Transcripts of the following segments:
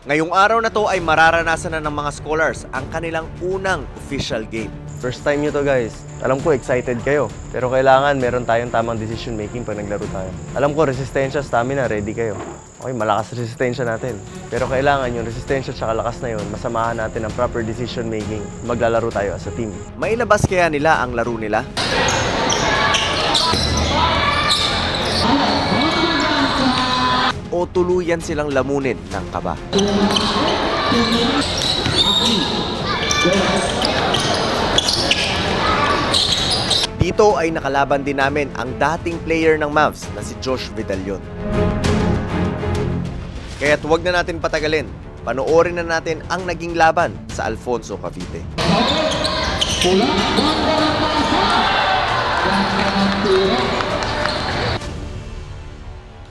Ngayong araw na to ay mararanasan na ng mga scholars ang kanilang unang official game. First time nyo to guys. Alam ko excited kayo. Pero kailangan meron tayong tamang decision making pag naglaro tayo. Alam ko resistensya, stamina, ready kayo. Okay, malakas resistensya natin. Pero kailangan yung resistensya at lakas na yun, masamahan natin ang proper decision making. Maglalaro tayo as a team. Mailabas kaya nila ang laro nila? O tuluyan silang lamunin ng kaba? Dito ay nakalaban din namin ang dating player ng Mavs na si Josh Vidalion. Kaya't huwag na natin patagalin. Panoorin na natin ang naging laban sa Alfonso Cavite.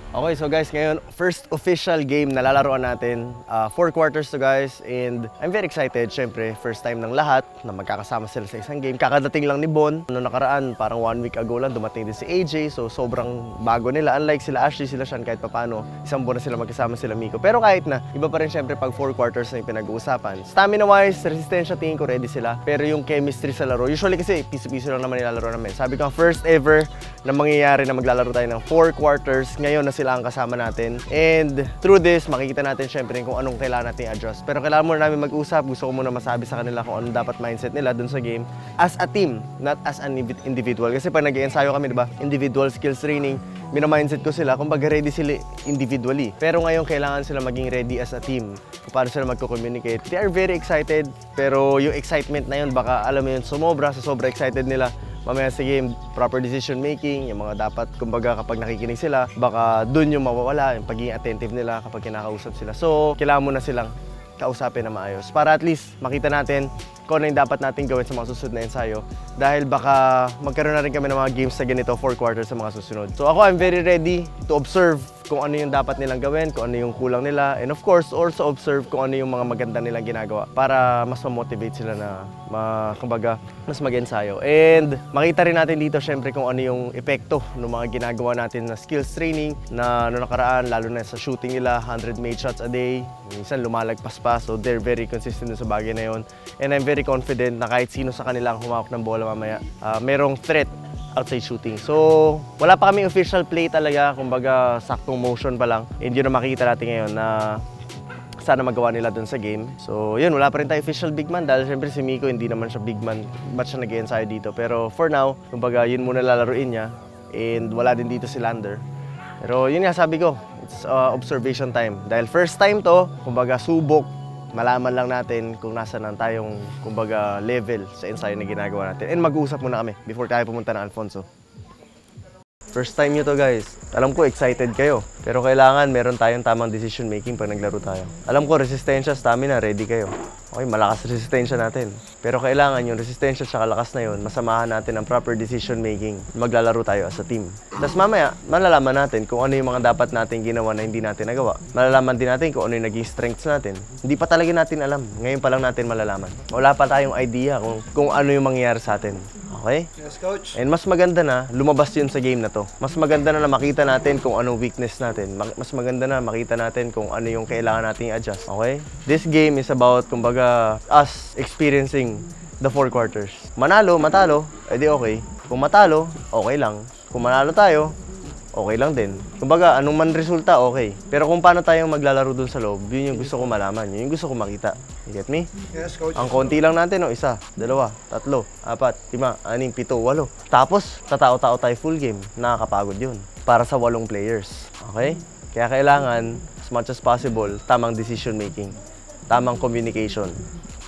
Okay, so guys, ngayon, first official game na lalaroan natin. 4 quarters to guys, and I'm very excited. Siyempre, first time ng lahat na magkakasama sila sa isang game. Kakadating lang ni Bon. Noong nakaraan, parang 1 week ago lang, dumating din si AJ. So, sobrang bago nila. Unlike sila Ashley, sila Sean, kahit papano, isang buwan na sila magkasama sila Miko. Pero kahit na, iba pa rin siyempre pag 4 quarters na yung pinag-uusapan. Stamina-wise, resistensya, tingin ko ready sila. Pero yung chemistry sa laro, usually kasi piso-piso lang naman nilalaro namin. Sabi ko, first ever na mangyayari na maglalaro tayo ng 4 quarters. Ngayon na sila ang kasama natin. And through this, makikita natin syempre kung anong kailangan natin i-adjust. Pero kailangan muna namin mag-usap. Gusto ko muna masabi sa kanila kung anong dapat mindset nila dun sa game. As a team, not as an individual. Kasi pag nag-ensayo kami, diba? Individual skills training, mina-mindset ko sila kung baga ready sila individually. Pero ngayon, kailangan sila maging ready as a team. Kung paano sila magko-communicate. They are very excited. Pero yung excitement na yun, baka alam mo yun, sumobra. Sa sobra excited nila. Mamaya sa game, proper decision making, yung mga dapat, kumbaga kapag nakikinig sila, baka dun yung mawawala, yung pagiging attentive nila kapag kinakausap sila. So, kailangan mo na silang kausapin na maayos para at least makita natin kung ano yung dapat natin gawin sa mga susunod na ensayo. Dahil baka magkaroon na rin kami ng mga games sa ganito, 4 quarters sa mga susunod. So ako, I'm very ready to observe kung ano yung dapat nilang gawin, kung ano yung kulang nila, and of course, also observe kung ano yung mga maganda nilang ginagawa para mas ma-motivate sila na, kumbaga, mas mag-ensayo. And makita rin natin dito, syempre, kung ano yung epekto ng mga ginagawa natin na skills training na nakaraan, lalo na sa shooting nila, 100 made shots a day, minsan lumalagpas pa, so they're very consistent sa bagay na yun. And I'm very confident na kahit sino sa kanila ang humawak ng bola mamaya, merong threat outside shooting. So, wala pa kaming official play talaga, kumbaga saktong motion pa lang. And yun ang makikita natin ngayon na sana magawa nila dun sa game. So, yun, wala pa rin tayo official big man dahil syempre si Miko hindi naman siya big man, ba't siya nag-ensayo dito. Pero for now, kumbaga yun muna lalaruin niya and wala din dito si Lander. Pero yun nga sabi ko, it's observation time. Dahil first time to, kumbaga subok, malaman lang natin kung nasaan tayong kumbaga level sa ensayo na ginagawa natin. And mag-uusap muna kami before tayo pumunta ng Alfonso. First time nyo to guys. Alam ko excited kayo. Pero kailangan meron tayong tamang decision making pag naglaro tayo. Alam ko resistensya, stamina, ready kayo. Okay, malakas resistensya natin. Pero kailangan yung resistensya at lakas na yun, masamahan natin ang proper decision making. Maglalaro tayo as a team. Tapos mamaya, malalaman natin kung ano yung mga dapat natin ginawa na hindi natin nagawa. Malalaman din natin kung ano yung naging strengths natin. Hindi pa talaga natin alam. Ngayon pa lang natin malalaman. Wala pa tayong idea kung ano yung mangyayari sa atin. Okay? Yes, coach. And mas maganda na, lumabas yun sa game na to. Mas maganda na makita natin kung anong weakness natin. Mas maganda na makita natin kung ano yung kailangan natin i-adjust. Okay? This game is about, kumbaga, us experiencing the 4 quarters. Manalo, matalo, edi okay. Kung matalo, okay lang. Kung manalo tayo, okay lang din. Kumbaga, anong man resulta, okay. Pero kung paano tayong maglalaro dun sa loob, yun yung gusto ko malaman. Yun yung gusto ko makita. You get me? Yes, coach. Ang konti lang natin, no? 1, 2, 3, 4, 5, 6, 7, 8. Tapos, tatao-tao tayo full game. Nakakapagod yun. Para sa 8 players. Okay? Kaya kailangan, as much as possible, tamang decision making. Tamang communication.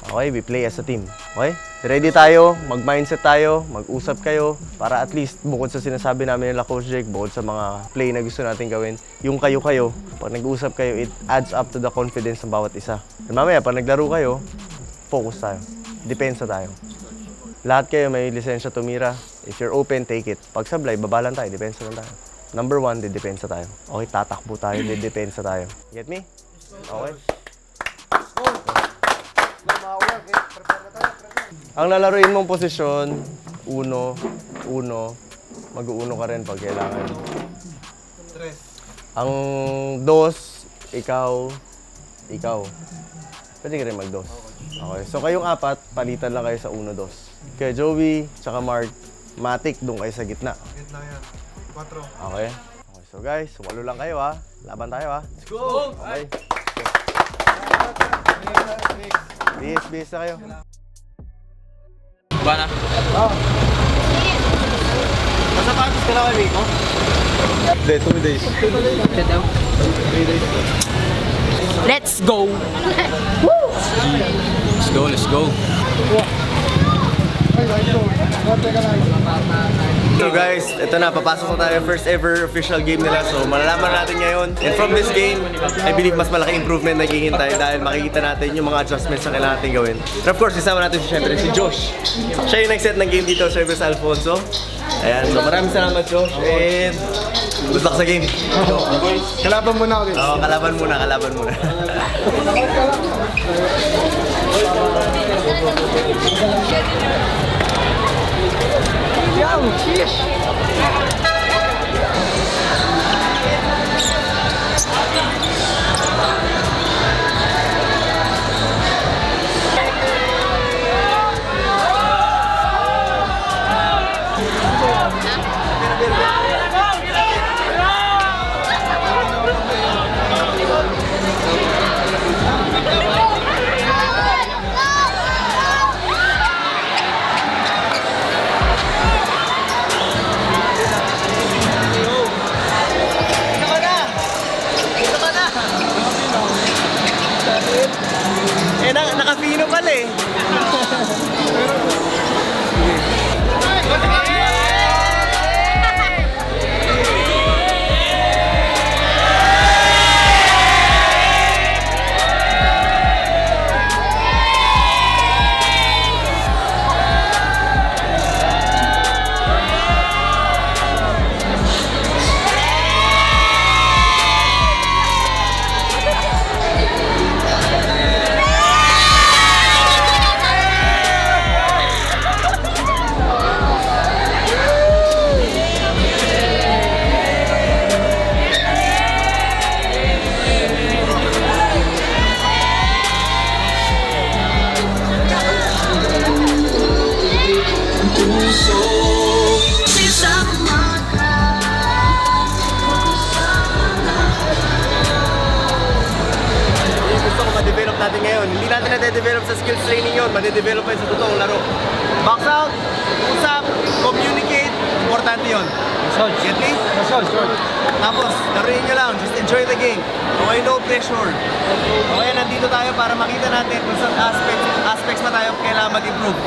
Okay, we play as a team. Okay? Ready tayo, mag-mindset tayo, mag-usap kayo para at least bukod sa sinasabi namin nila Coach Jake, bukod sa mga play na gusto natin gawin, yung kayo-kayo, pag nag-usap kayo, it adds up to the confidence ng bawat isa. And mamaya, pag naglaro kayo, focus tayo. Depensa tayo. Lahat kayo may lisensya tumira. If you're open, take it. Pag sablay, babalan tayo, depensa lang tayo. Number 1, didepensa tayo. Okay, tatakbo tayo, didepensa tayo. Get me? Okay? Ang lalaruin mong posisyon, uno, mag-uuno ka rin pag kailangan. Ang dos, ikaw. Pwede ka rin mag-dos. Okay, so kayong apat, palitan lang kayo sa 1-2. Kaya Joey, tsaka Mark, Matic, doon kayo sa gitna. Gitna yan. 4. Okay. Okay, so guys, 8 lang kayo ha. Laban tayo ha. Let's go! Okay. Bis na kayo. Ba na? Masapatos ka lang kay Miko? Hindi, 2 days. Let's go! Let's go. So guys, ito na, papasok na tayo first ever official game nila. So malalaman natin ngayon. And from this game, I believe mas malaki improvement na naghihintay dahil makikita natin yung mga adjustments na kailangan natin gawin. And of course, isama natin siyempre si Josh. Siya yung nag-set ng game dito, siyempre sa Alfonso. Ayan, so maraming salamat Josh. And good luck sa game. Kalaban muna ulit. Oo, kalaban muna. Nakapino pala eh. Natin ngayon. Hindi natin na-develop sa skills training yun, ma-develop sa totoong laro. Box out, usap, communicate, importante yun. Get me? Tapos, laruin nyo lang, just enjoy the game. Okay, no pressure. Okay, nandito tayo para makita natin kung saan aspects na tayo kailangan mag-improve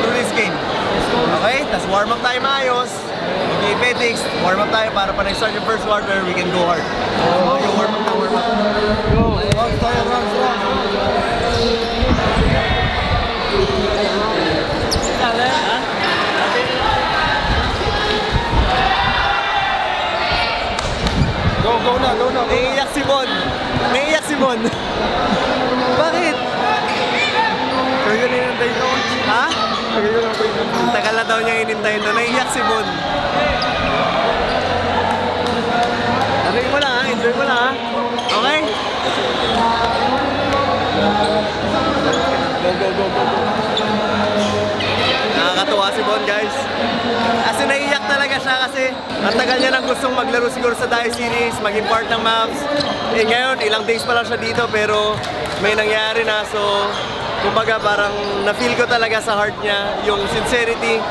through this game. Okay, tapos warm up tayo maayos. Okay, Petix, warm up tayo para pa na-start yung first quarter, we can go hard. Okay, warm up. Go! Round tayo, round. Go na. Naiiyak si Bon. Bakit? Kaya na inantay ko. Ha? Kaya na po yun. Tagal na daw niya inintay na. Naiiyak si Bon. Enjoy mo lang ha. Okay? Go. Nakakatuwa si Bon, guys. Kasi naiiyak talaga siya kasi ang tagal niya nang gustong maglaro siguro sa Dice Series, maging part ng Mavs. Eh ngayon, ilang days pa lang siya dito pero may nangyari na. So, kumbaga parang na-feel ko talaga sa heart niya yung sincerity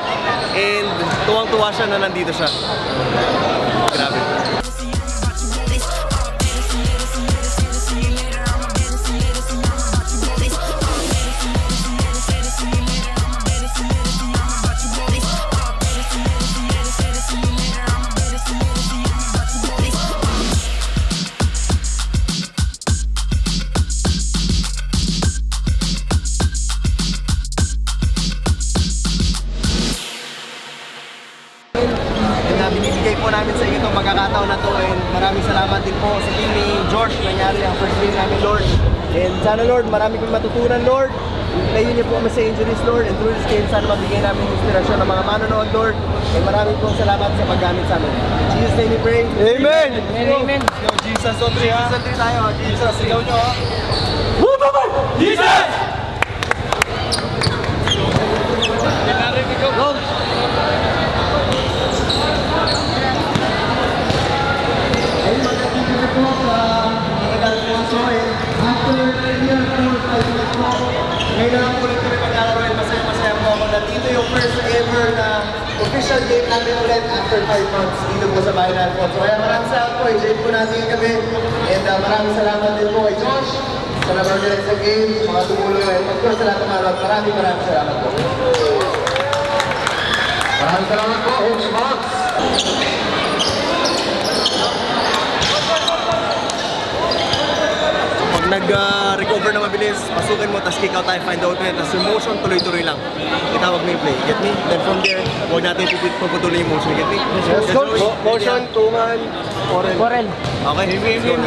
and tuwang-tuwa siya na nandito siya. Grabe. Binibigay po namin sa inyo itong magkakataon na to and maraming salamat din po sa team ni George nangyari ang first win namin, Lord. And sana, Lord, marami kong matutunan, Lord. Layo niyo po kami sa injuries, Lord, and through this game, sana mabigay namin inspirasyon ng mga manonood, Lord. And maraming pong salamat sa paggamit sa amin. In Jesus' name we pray. Amen! Amen. Yo, Jesus on 3 ha. Jesus on 3 tayo. Jesus, sigaw nyo ha. Ngayon na lang ulit kami maglalaro and masaya-masaya po ako na dito yung first ever na official game namin ulit after 5 months dito po sa Bayan Alfonso. Kaya maraming salamat po, enjoy po natin yung gabi. And maraming salamat din po kay Josh sa nag-organize sa game, mga tumulong and of course sa lahat ng mga maraming salamat po. Maraming salamat po, Coach Max! Nag-recover na mabilis, pasukin mo, tapos kick out tayo, find out net, tapos yung motion tuloy-tuloy lang. Itawag mo yung play, get me? Then from there, huwag natin puputuloy yung motion, get me? Let's go! Motion, 2-man, Forel. Okay, let's go.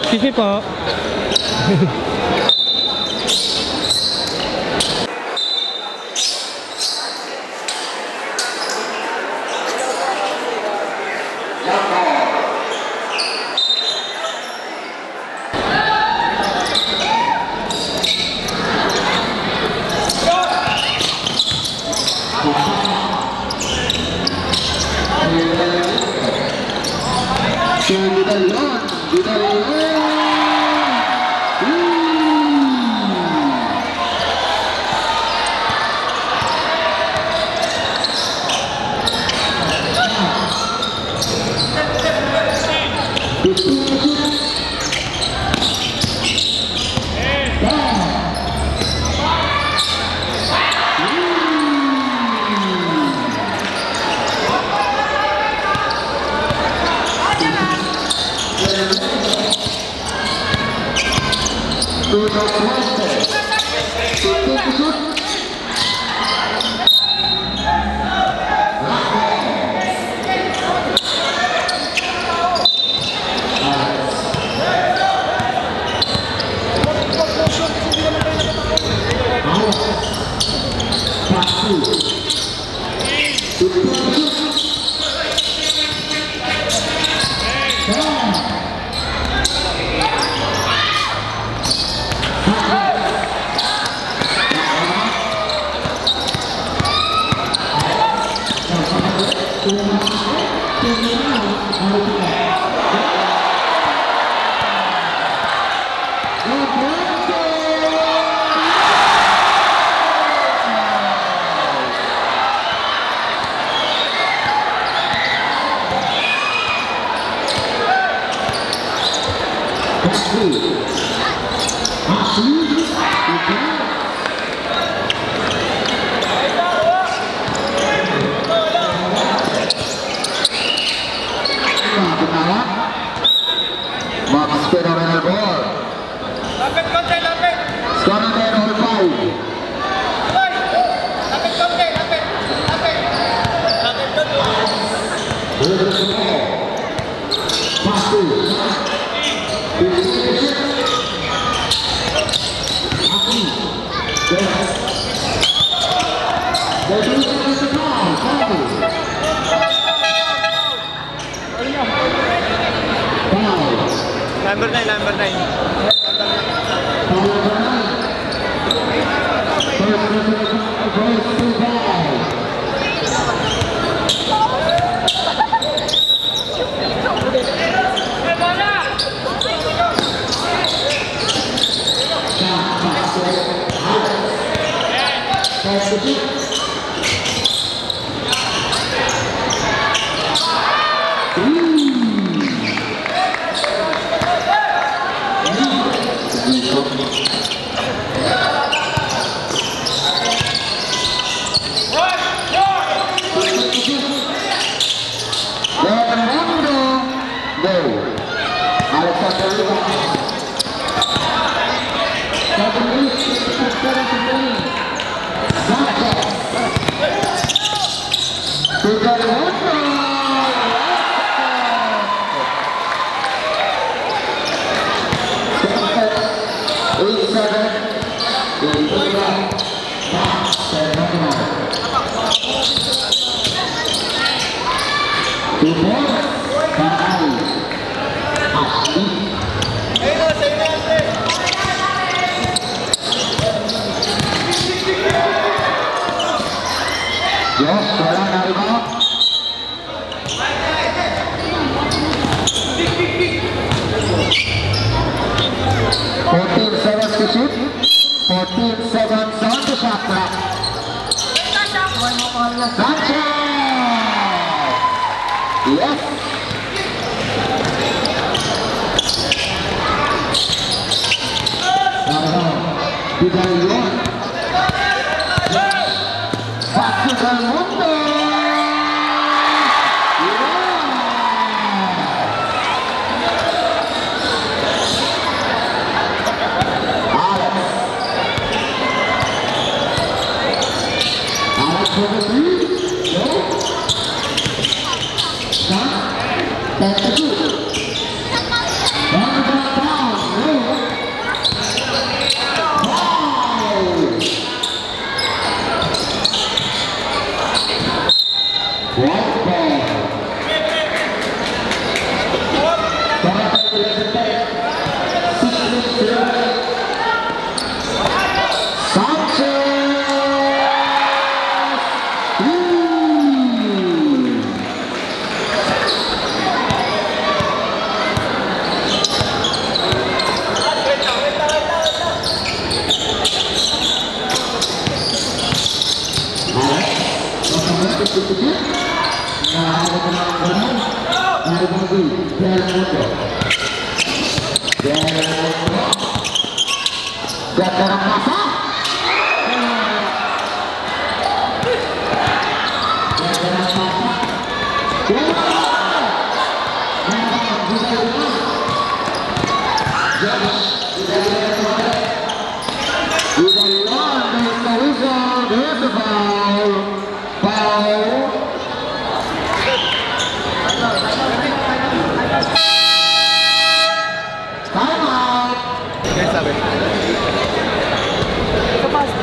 Excuse me po. Number 9, number 9.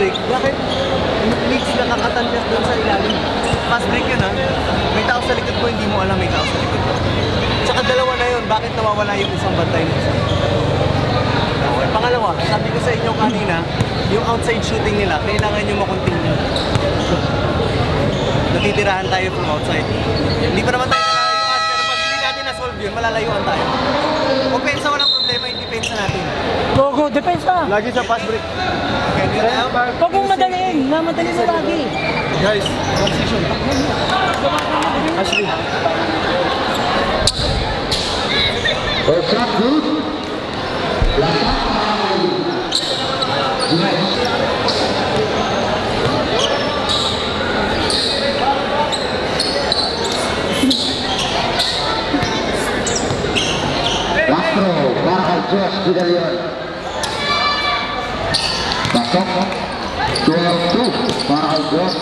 Bakit leads nakakatansyas doon sa ilalim? Fast break yun ha. May tao sa likod ko, hindi mo alam may tao sa likod ko. Tsaka dalawa na yun, bakit nawawala yung isang bantay ng isa? Okay. Pangalawa, sabi ko sa inyo kanina, yung outside shooting nila, kailangan nyo makontinue. Natitirahan tayo from outside. Hindi pa naman tayo nalalayuan, pero pag hindi natin na-solve yun, malalayuan tayo. Opensa, walang problema, yung depensa natin. Go, depensa! Lagi sa fast break. Huwag mong madaliin, namadali mo lagi. Guys, transition. Ashley. What's up, dude? Lastro, para kay Josh Pidalion. Pasok. 12-2 para kay Josh.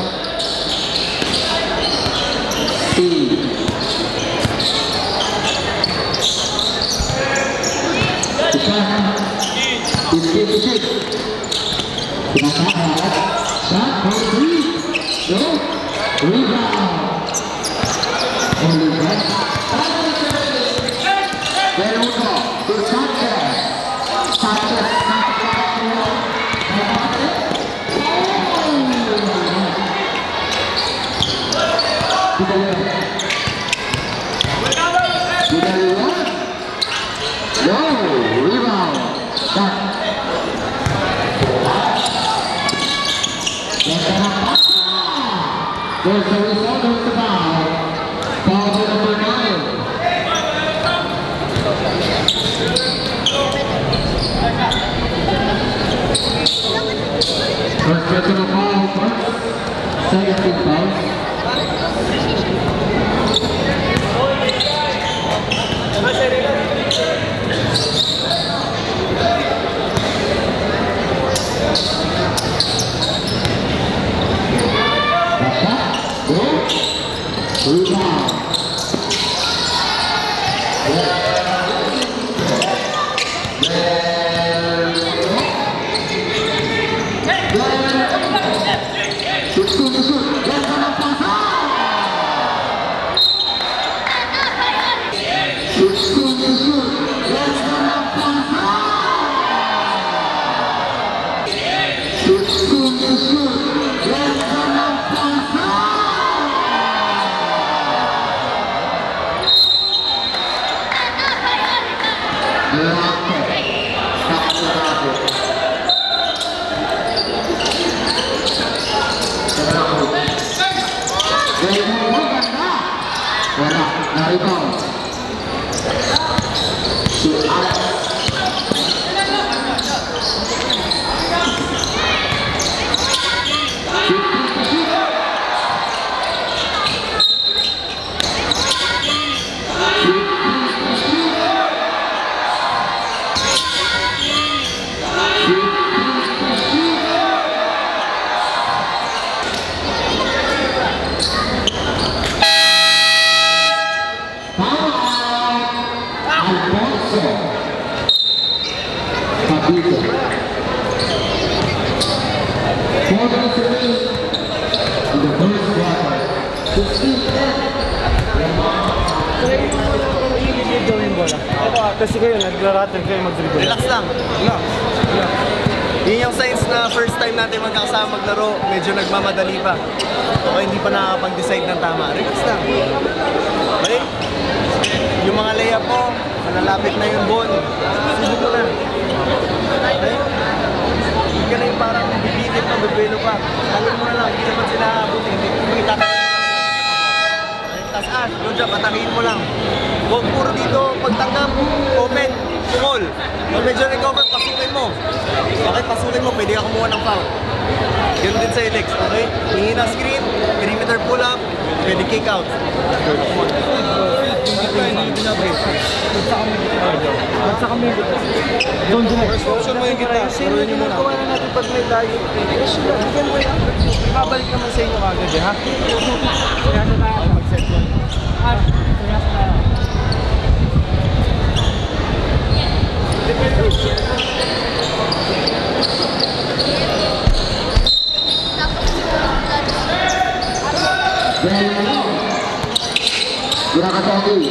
Isip. Pinatahan. Shot for three. No. Rebound. Only one. Peruno to Sanchez. Sanchez. No, rebound. Shot. There's the result of the foul. Foul to number 9. First personal foul, second team foul. rebound. To Alex. Kasi kayo, naglaratin kayo mag-dribble. Relax lang. Relax. Yun yung signs na first time natin magkakasama maglaro, medyo nagmamadali pa. O hindi pa nakakapag-decide ng tama. Relax lang. Okay? Yung mga layup mo, malalapit na yung ball. Susunod mo na. Okay? Hindi ka na yung parang bibitin pa, bibelo pa. Tawin mo na lang, hindi naman sila abutin. Hindi mo itatakin. Taas, good job, atakin mo lang. Huwag puro dito, pagtanggap, open, small. Kung medyo recover, pasukin mo. Bakit pasukin mo? Pwede ka kumuha ng foul. Yun din sa Alex, okay? Hingin ang screen, perimeter pull up, pwede kick out. Sa kami dito. Don't do it. Option mo yung kita. Sino yung ginagawa na natin pag may layo? Babalik naman sa inyo kagad, ha? Kaya na tayo mag-set one. Gerakan tadi.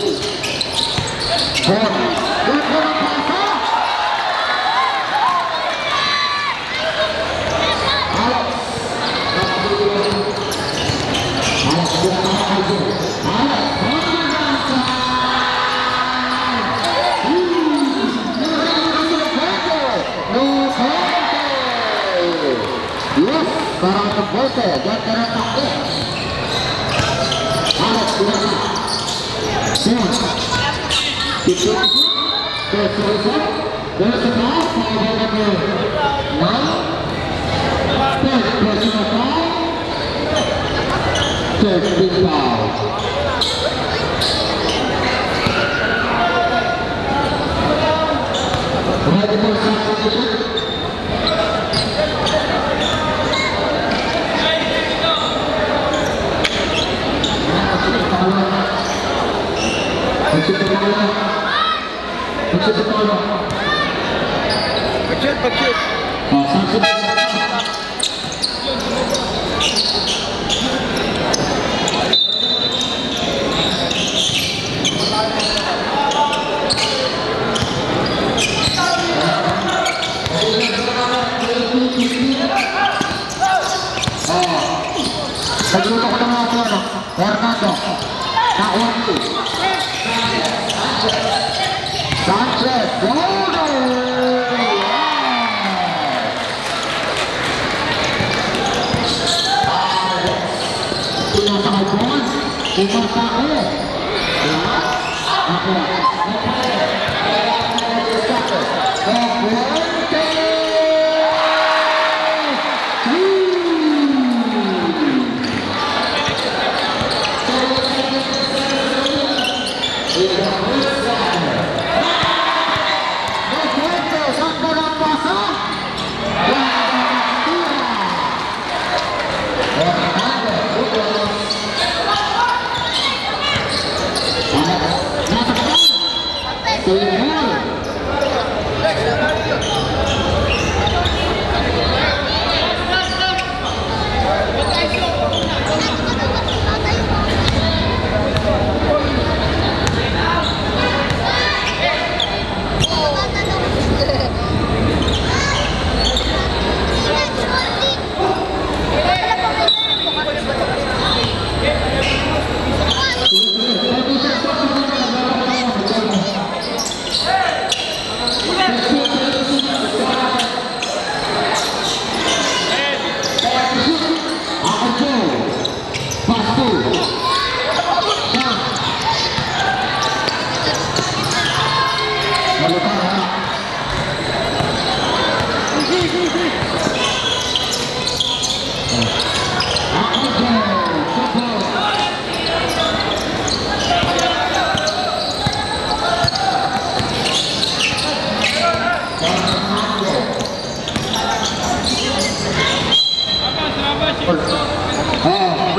Yes, barang terbote dan terletak. Alex Durana. Sim. Itu. Terus. There's a ball for number 9. Third personal foul. Third big foul. Ready for substitution? Pag-shoot. Nagluto ko ng mga plano. Fernando. Nakuha. Sanchez. Pinasakay Bon. Pumasakay. Ako.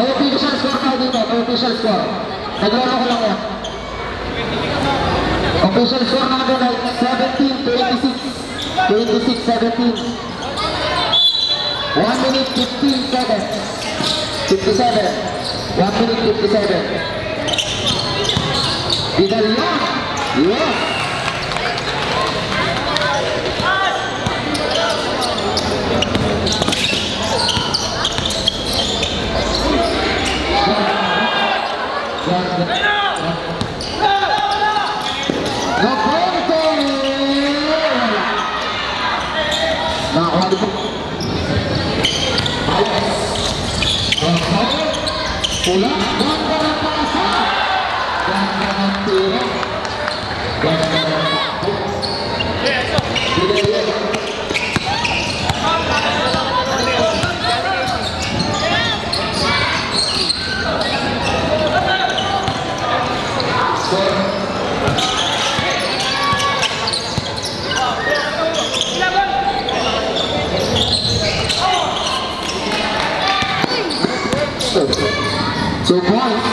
May official score tayo dito, may official score. Naglaro ko lang yan. Official score natin ay 17-26. 26-17. 1 minute 15 seconds. 57. 1 minute 57. Vidalion. Yes. Pula, ganda ng pasa. Ganda ng tira. Ganda ng takbo. So points.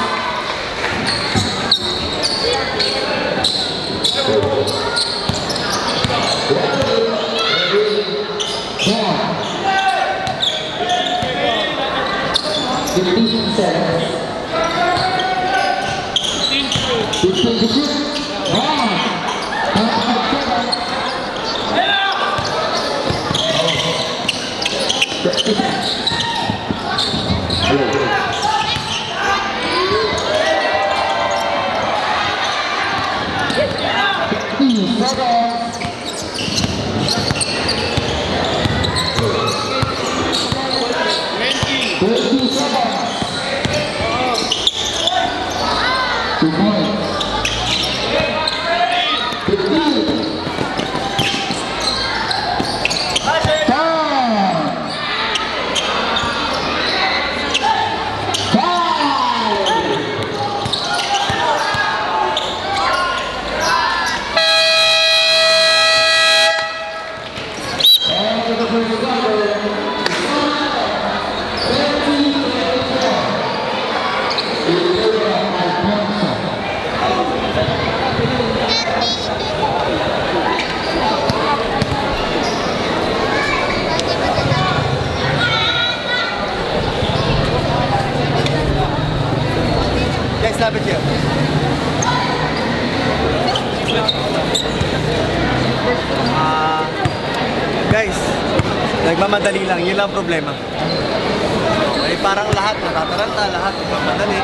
Stop it here. Guys, nagmamadali lang. Yun lang problema. Okay, parang lahat natataranta, lahat nagmamadali.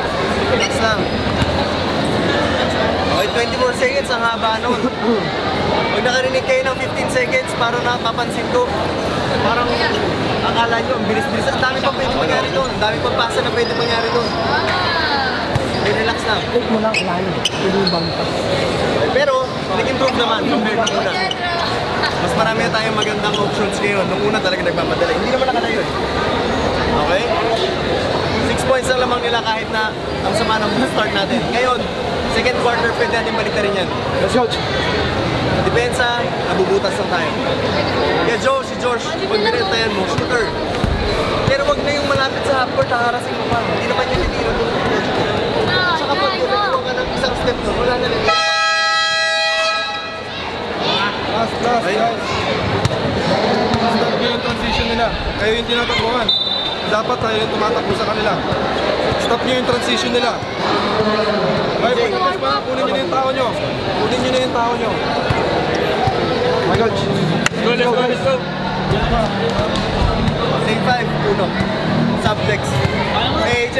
Relax lang. Okay, 24 seconds ang haba nun. Pag nakarinig kayo ng 15 seconds, parang napapansin ko. Parang akala nyo, ang bilis-bilis. Ang dami pang pwede mangyari doon. Ang dami pang pasa na pwede mangyari doon. Relax lang. Take mo lang layo. Pwede yung bangka. Pero, nag-improve naman compared na una. Mas marami na tayong magandang options ngayon. Nung una talaga nagmamadali. Hindi naman nakalayo eh. Okay? 6 points lang lamang nila kahit na ang sama ng start natin. Ngayon, second quarter, pwede natin balik na rin yan. Let's go. Depensa, nabubutas lang tayo. Kaya Joe, si George, pag binentayan mo, shooter. Pero wag na yung malapit sa half court, haharasin mo pa. Hindi naman yung titira doon. Saka pag tumikuha ka ng isang step doon, wala na rin. Last, guys. Stop nyo yung transition nila. Kayo yung tinatakbuhan. Dapat tayo yung tumatakbo sa kanila. Stop nyo yung transition nila. Okay, pagkakos pa, kunin nyo na yung tao nyo. Kunin nyo na yung tao nyo. My God. Let's go. Save 5, uno. Subtext. Hey, AJ.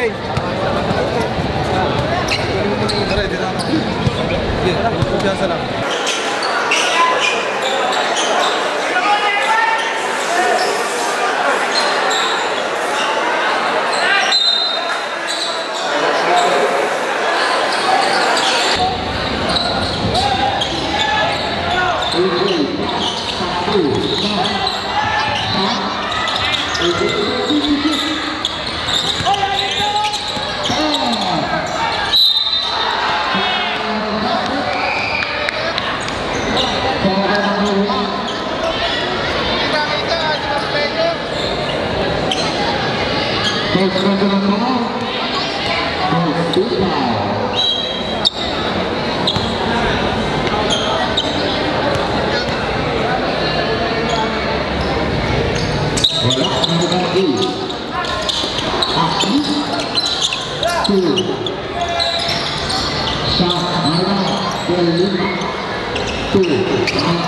Tara, dito na. Sige, kumpiyansa lang. First personal foul. First team foul. Wala ang bagi. Ashley. 2. Shot. Mara. Berlin. 2. Ang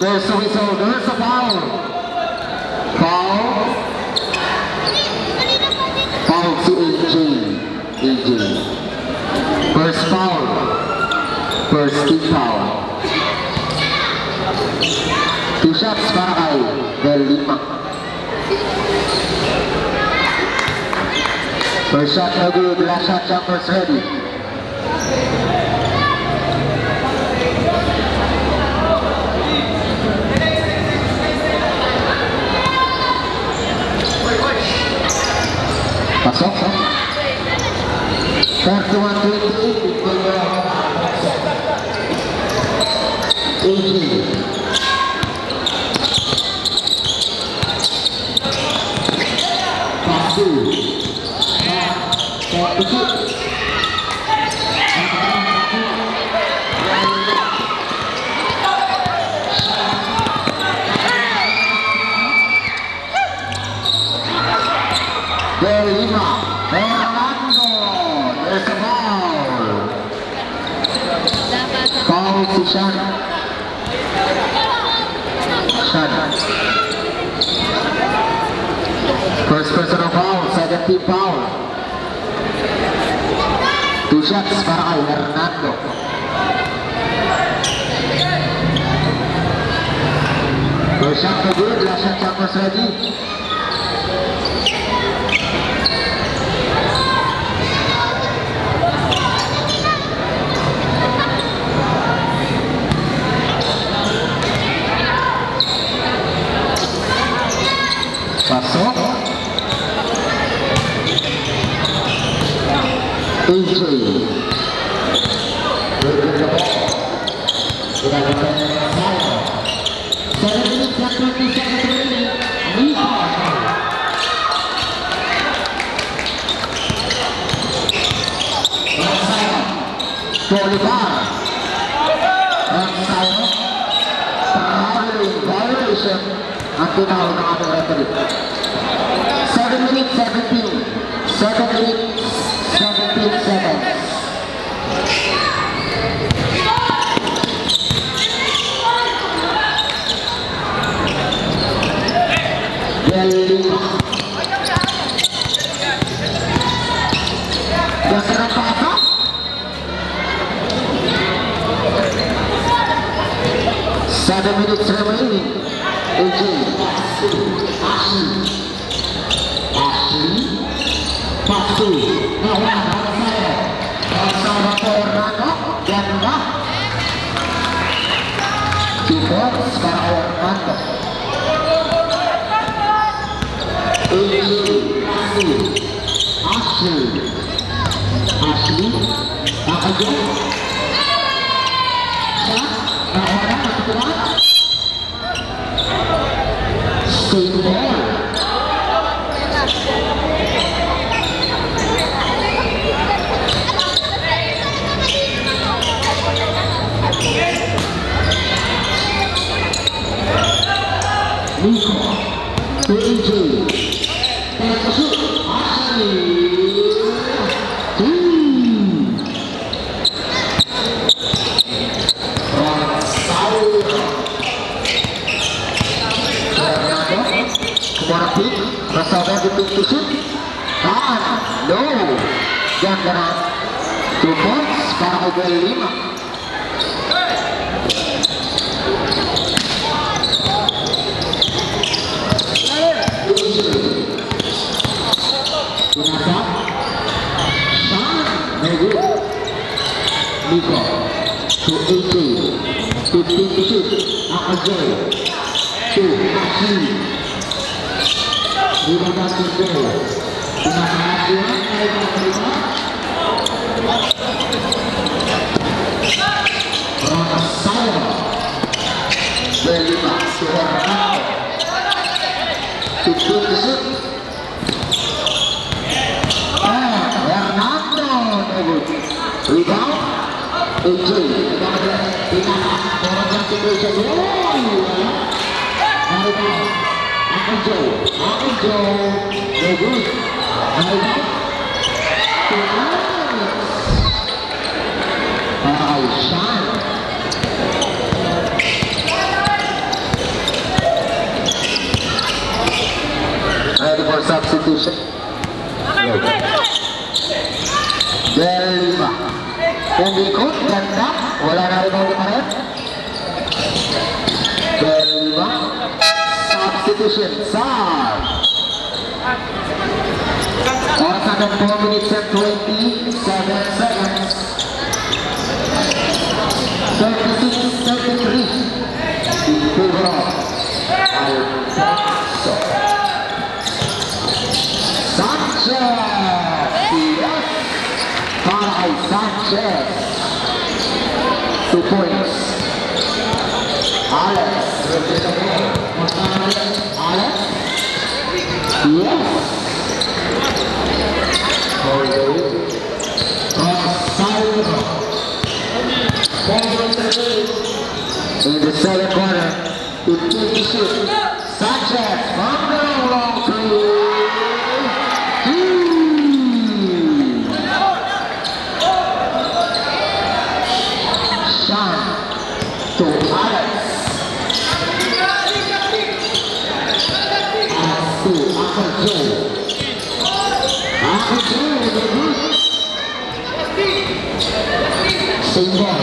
there's a whistle, there's a foul. Foul. Foul to AJ. First foul. First team foul. 2 shots para kay Del Lima. First shot no good, last shot jumpers ready. Pasok. 31-28. Del Lima, Fernando, there's a foul. Foul si Shan. First personal foul, second team foul. 2 shots para kay Fernando. First shot no good, last shot jumpers ready. Pasok. AJ. Ang tinawag ng ating referee. 7 minutes, 17. 7 minutes, 17 seconds. Del Lima. Ganda ng pasa. Seven minutes remaining. AJ. Ashley. Pasu. Nawala para saya. Bersama Fernando. Ganda. Keyboard para Fernando. AJ. Pasu. Ashley. Ashley. Nakagyan. Shot. Nakuha na. Matutuwa. Same ball. Nico. To AJ. Masuk. Ashley. Kumarapit, masaga ditusuk, no, yang darat 2 points para Miguel Lima. Tunasa, Sean, Megu, Nico, to AJ, to ditusuk, Akajay, to Ashley. Lima ganti gol. Pinakahasilan ay terima. Ramasaya. Berlima. Suherman. Tutup kesut. Hernando. Rebound. AJ. Pinakah. Orang ganti gol saja. Rebound. Uncle Joe, no good. Shine. Ready for substitution. Delima. Yang ikut ganda, bola dari bawah kemarin. Delima. Substitution, Sar. Orang akan 4 minutes and 27 seconds. 36-33 in favor of Alfonso Sanchez. Yes, para Sanchez. 2 points. Alex. Alex? Yes. In the second corner, to shoot. Sanchez from the long three. Sean to Alex. Same ball.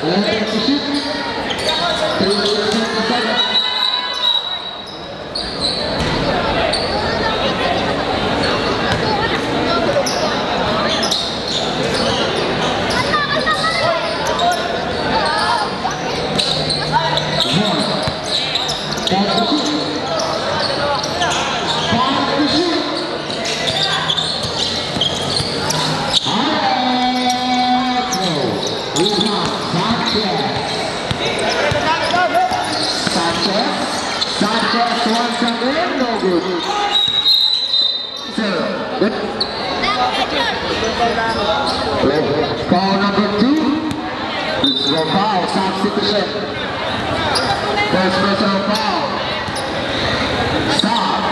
Left to shoot. 3 seconds. Sanchez once again, no good. Zero. Good. Call number 2. It's no foul, substitution. First personal foul. Stop.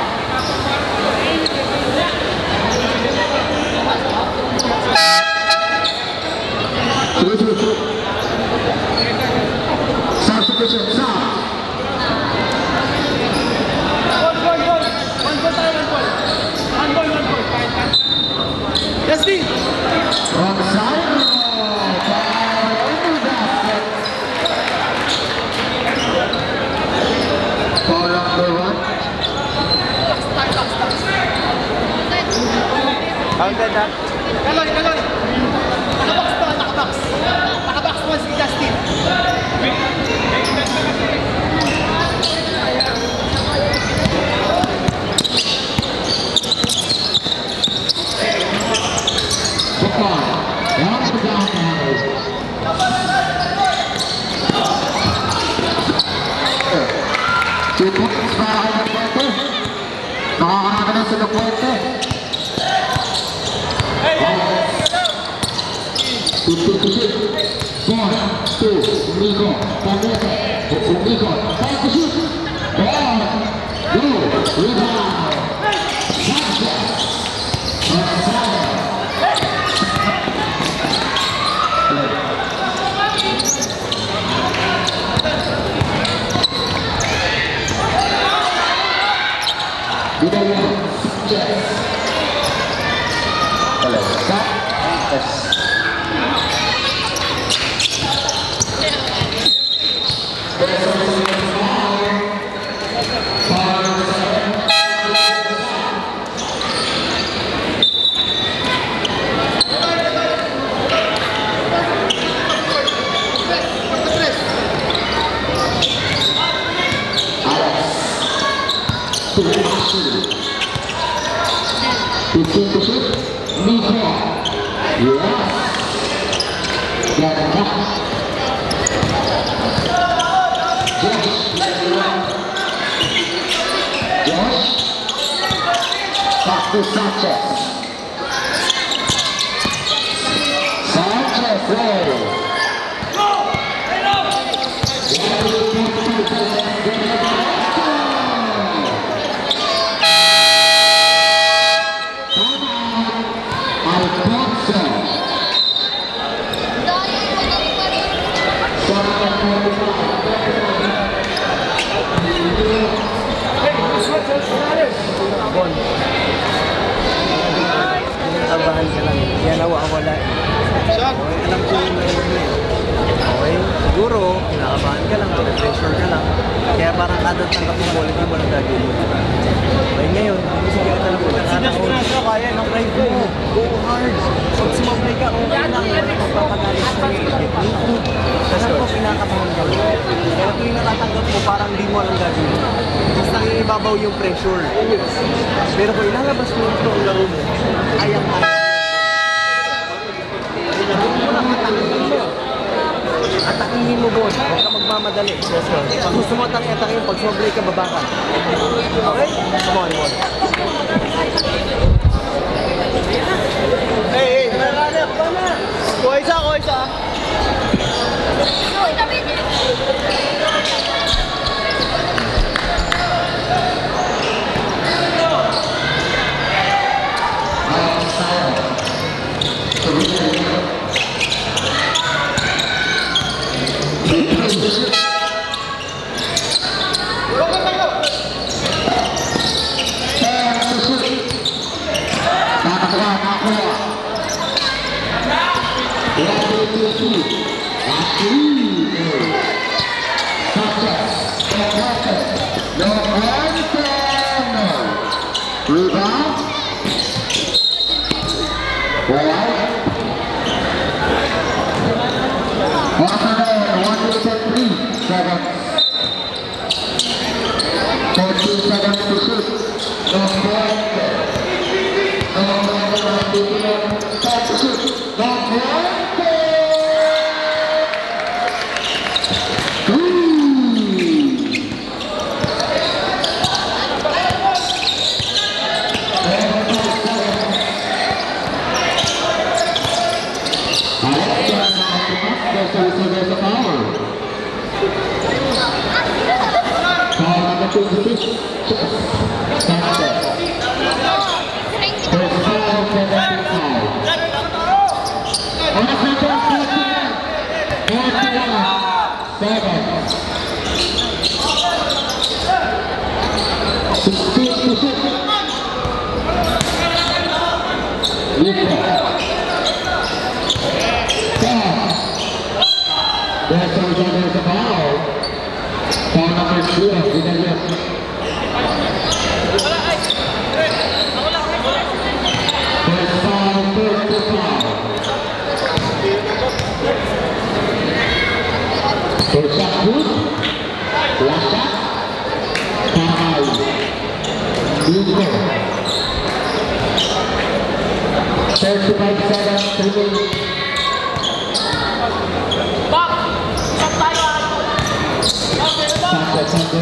Substitution, stop. Yes, Steve. From the side. Ball number 1. Counted na. Kaloy. Nakabox pa, nakabox. Nakabox mo si Justin. Nakakaraga na sa Lupuente. 4, 2, Umigo, Panete, Umigo, 5 to shoot. Ball, go, rebound. Sanchez, Gonzalez. Bidaya, Sanchez. Hello, Sanchez. Nico, yes, ganda. Josh, back to Sanchez. Sanchez, ready. Tabahan ka lang. Yan nawawala. Shot! Alam ko yung okay, siguro, kinakabahan ka lang, pressure ka lang. Kaya parang kada tanggap ng ball, hindi mo lang gagawin mo. Okay, ngayon, hindi siya kita lang pagkakataon. Kaya, na-drive mo. Go hard. Pag sumabay ka, okay lang. Magpapagalis ka rin. Kasi ako, kinakabahan ka lang. Kaya tuwing natatanggap mo, parang hindi mo lang gagawin. Mas nangibabaw yung pressure. Pero kung ilalabas mo ito ang laro mo, ayang-ayang. Atakihin mo, boss. Huwag ka magmamadali. Pag gusto mo atakihin, pag sobrang ka, baba ka. Okay? Come on, boss. Hey, naranak pa na. Kuha isa.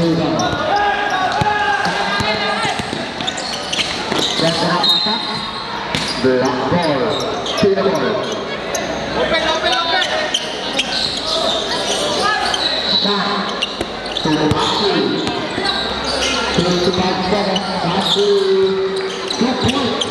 Rebound. Black ball. Pina ball. Stop. To Maki. To Maki. 2 points.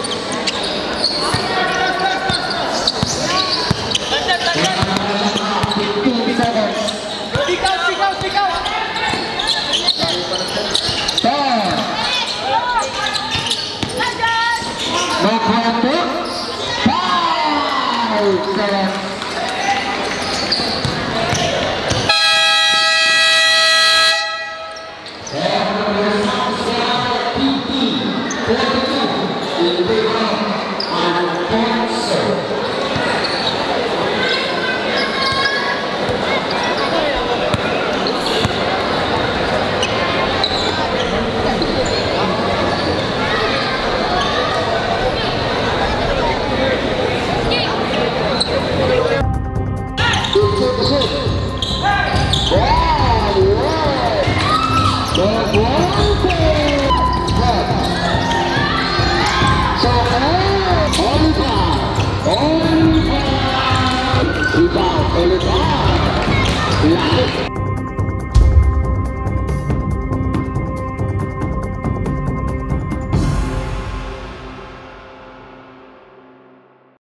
Oliver!